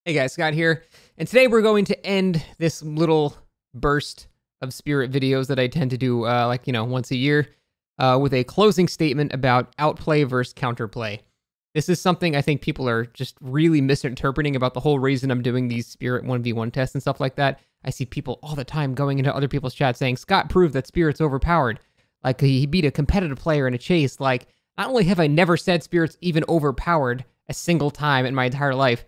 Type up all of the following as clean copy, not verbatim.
Hey guys, Scott here, and today we're going to end this little burst of spirit videos that I tend to do, once a year, with a closing statement about Outplay versus Counterplay. This is something I think people are just really misinterpreting about the whole reason I'm doing these Spirit 1v1 tests and stuff like that. I see people all the time going into other people's chats saying, Scott proved that Spirit's overpowered. Like, he beat a competitive player in a chase. Like, not only have I never said Spirit's even overpowered a single time in my entire life,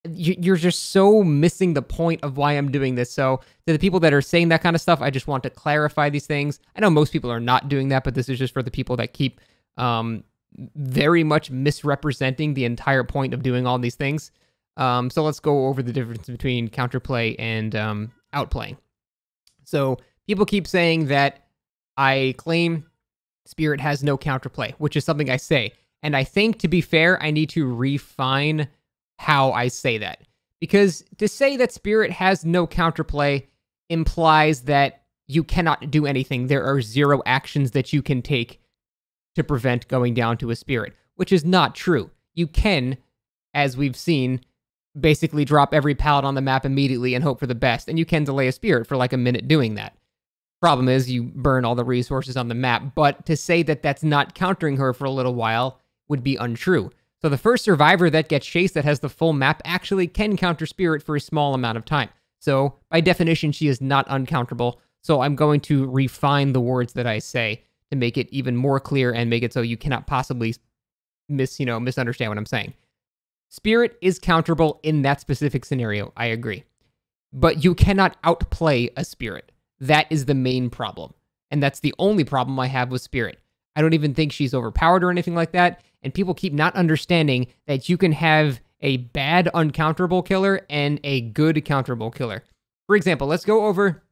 you're just so missing the point of why I'm doing this. So to the people that are saying that kind of stuff, I just want to clarify these things. I know most people are not doing that, but this is just for the people that keep very much misrepresenting the entire point of doing all these things. So let's go over the difference between counterplay and outplaying. So people keep saying that I claim Spirit has no counterplay, which is something I say. And I think, to be fair, I need to refine how I say that. Because to say that Spirit has no counterplay implies that you cannot do anything. There are zero actions that you can take to prevent going down to a Spirit, which is not true. You can, as we've seen, basically drop every pallet on the map immediately and hope for the best, and you can delay a Spirit for like a minute doing that. Problem is, you burn all the resources on the map, but to say that that's not countering her for a little while would be untrue. So the first survivor that gets chased that has the full map actually can counter Spirit for a small amount of time. So by definition, she is not uncounterable. So I'm going to refine the words that I say to make it even more clear and make it so you cannot possibly misunderstand what I'm saying. Spirit is counterable in that specific scenario, I agree. But you cannot outplay a Spirit. That is the main problem. And that's the only problem I have with Spirit. I don't even think she's overpowered or anything like that. And people keep not understanding that you can have a bad uncounterable killer and a good counterable killer. For example, let's go over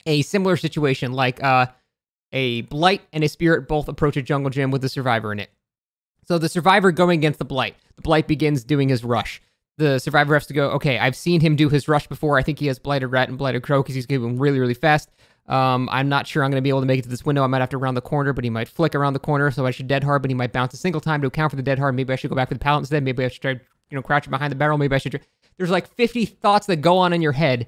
a similar situation like a Blight and a Spirit both approach a jungle gym with a Survivor in it. So the Survivor going against the Blight begins doing his rush. The Survivor has to go, okay, I've seen him do his rush before. I think he has Blighted Rat and Blighted Crow because he's going really, really fast. I'm not sure I'm going to be able to make it to this window. I might have to round the corner, but he might flick around the corner, so I should dead hard, but he might bounce a single time to account for the dead hard. Maybe I should go back for the pallet instead. Maybe I should try, crouching behind the barrel. Maybe I should... There's like 50 thoughts that go on in your head,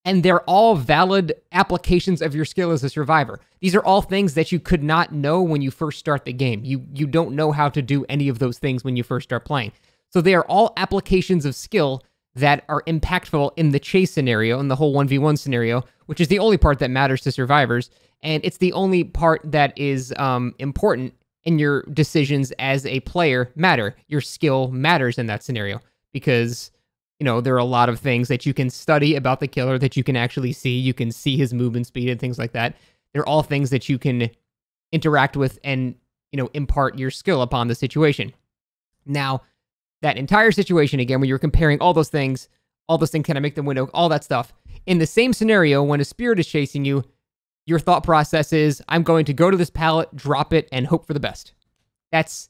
and they're all valid applications of your skill as a survivor. These are all things that you could not know when you first start the game. You don't know how to do any of those things when you first start playing. So they are all applications of skill that are impactful in the chase scenario, in the whole 1v1 scenario, which is the only part that matters to survivors, and it's the only part that is important in your decisions as a player matter. Your skill matters in that scenario, because, there are a lot of things that you can study about the killer that you can actually see. You can see his movement speed and things like that. They're all things that you can interact with and, impart your skill upon the situation. Now, that entire situation, again, when you're comparing all those things kind of make the window, all that stuff. In the same scenario, when a Spirit is chasing you, your thought process is, I'm going to go to this pallet, drop it, and hope for the best. That's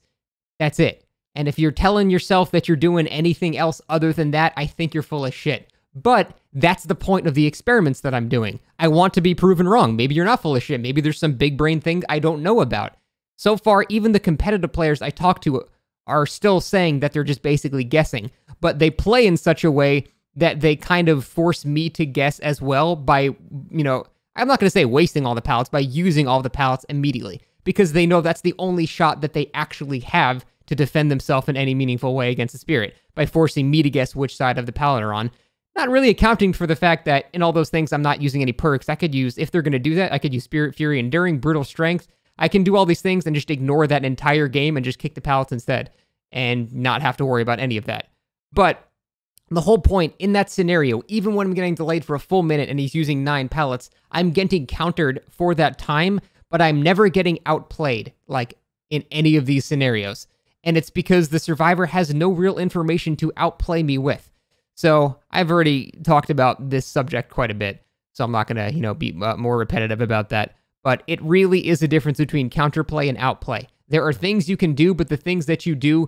it. And if you're telling yourself that you're doing anything else other than that, I think you're full of shit. But that's the point of the experiments that I'm doing. I want to be proven wrong. Maybe you're not full of shit. Maybe there's some big brain thing I don't know about. So far, even the competitive players I talk to are still saying that they're just basically guessing, but they play in such a way that they kind of force me to guess as well by, I'm not going to say wasting all the pallets, by using all the pallets immediately, because they know that's the only shot that they actually have to defend themselves in any meaningful way against the Spirit, by forcing me to guess which side of the pallet are on. Not really accounting for the fact that in all those things, I'm not using any perks. I could use, if they're going to do that, I could use Spirit, Fury, Enduring, Brutal Strength. I can do all these things and just ignore that entire game and just kick the pallets instead, and not have to worry about any of that. But the whole point in that scenario, even when I'm getting delayed for a full minute and he's using 9 pallets, I'm getting countered for that time, but I'm never getting outplayed, like, in any of these scenarios. And it's because the Survivor has no real information to outplay me with. So I've already talked about this subject quite a bit, so I'm not going to, be more repetitive about that. But it really is a difference between counterplay and outplay. There are things you can do, but the things that you do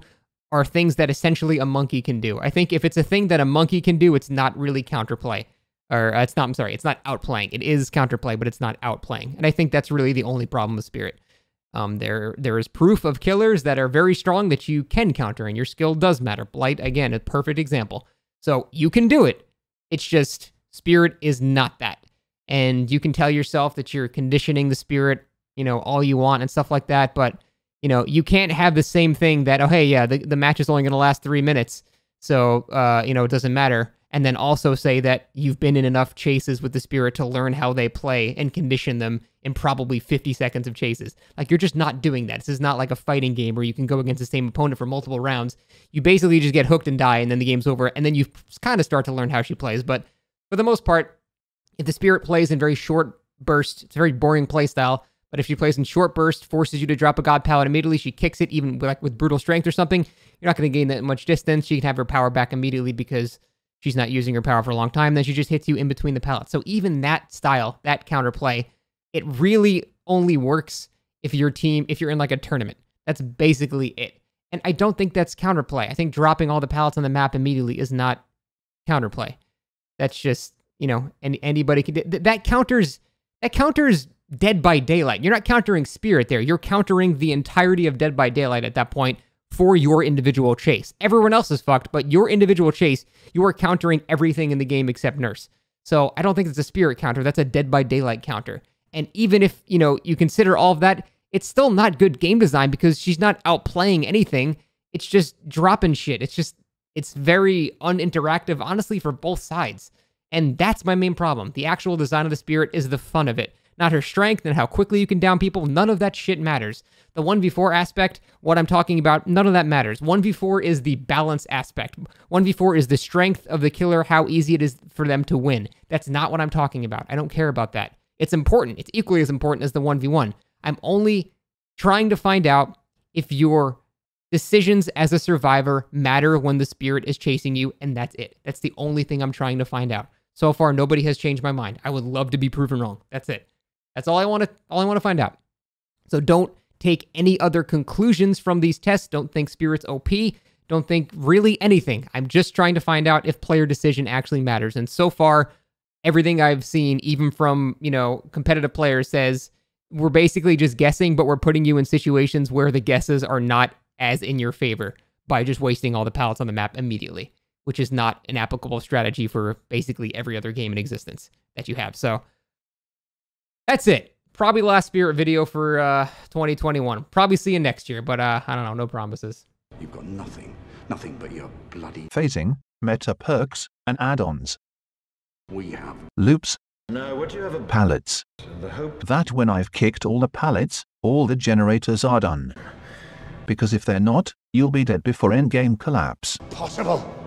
are things that essentially a monkey can do. I think if it's a thing that a monkey can do, it's not really counterplay. Or it's not outplaying. It is counterplay, but it's not outplaying. And I think that's really the only problem with Spirit. There is proof of killers that are very strong that you can counter, and your skill does matter. Blight, again, a perfect example. So you can do it. It's just spirit is not that. And you can tell yourself that you're conditioning the spirit, all you want and stuff like that. But, you can't have the same thing that, oh, hey, yeah, the match is only going to last 3 minutes. So, it doesn't matter. And then also say that you've been in enough chases with the spirit to learn how they play and condition them in probably 50 seconds of chases. Like, you're just not doing that. This is not like a fighting game where you can go against the same opponent for multiple rounds. You basically just get hooked and die, and then the game's over, and then you kind of start to learn how she plays. But for the most part, if the spirit plays in very short bursts, it's a very boring play style. But if she plays in short bursts, forces you to drop a God Pallet immediately, she kicks it, even with brutal strength or something, you're not going to gain that much distance. She can have her power back immediately because she's not using her power for a long time. Then she just hits you in between the pallets. So even that style, that counterplay, it really only works if you're in like a tournament. That's basically it. And I don't think that's counterplay. I think dropping all the pallets on the map immediately is not counterplay. That's just, anybody can do that. Counters Dead by Daylight. You're not countering spirit there. You're countering the entirety of Dead by Daylight at that point for your individual chase. Everyone else is fucked, but your individual chase, you are countering everything in the game except Nurse. So I don't think it's a spirit counter. That's a Dead by Daylight counter. And even if, you consider all of that, it's still not good game design because she's not outplaying anything. It's just dropping shit. It's very uninteractive, honestly, for both sides. And that's my main problem. The actual design of the spirit is the fun of it. Not her strength and how quickly you can down people. None of that shit matters. The 1v4 aspect, what I'm talking about, none of that matters. 1v4 is the balance aspect. 1v4 is the strength of the killer, how easy it is for them to win. That's not what I'm talking about. I don't care about that. It's important. It's equally as important as the 1v1. I'm only trying to find out if your decisions as a survivor matter when the spirit is chasing you, and that's it. That's the only thing I'm trying to find out. So far, nobody has changed my mind. I would love to be proven wrong. That's it. That's all I want to find out. So don't take any other conclusions from these tests. Don't think spirit's OP. Don't think really anything. I'm just trying to find out if player decision actually matters. And so far, everything I've seen, even from, competitive players, says we're basically just guessing, but we're putting you in situations where the guesses are not as in your favor by just wasting all the pallets on the map immediately, which is not an applicable strategy for basically every other game in existence that you have. So that's it. Probably last spirit video for 2021. Probably see you next year, but I don't know. No promises. You've got nothing but your bloody phasing, meta perks, and add-ons. We have Loops. Now, what do you have about Pallets. the hope? That when I've kicked all the pallets, all the generators are done. Because if they're not, you'll be dead before endgame collapse. possible.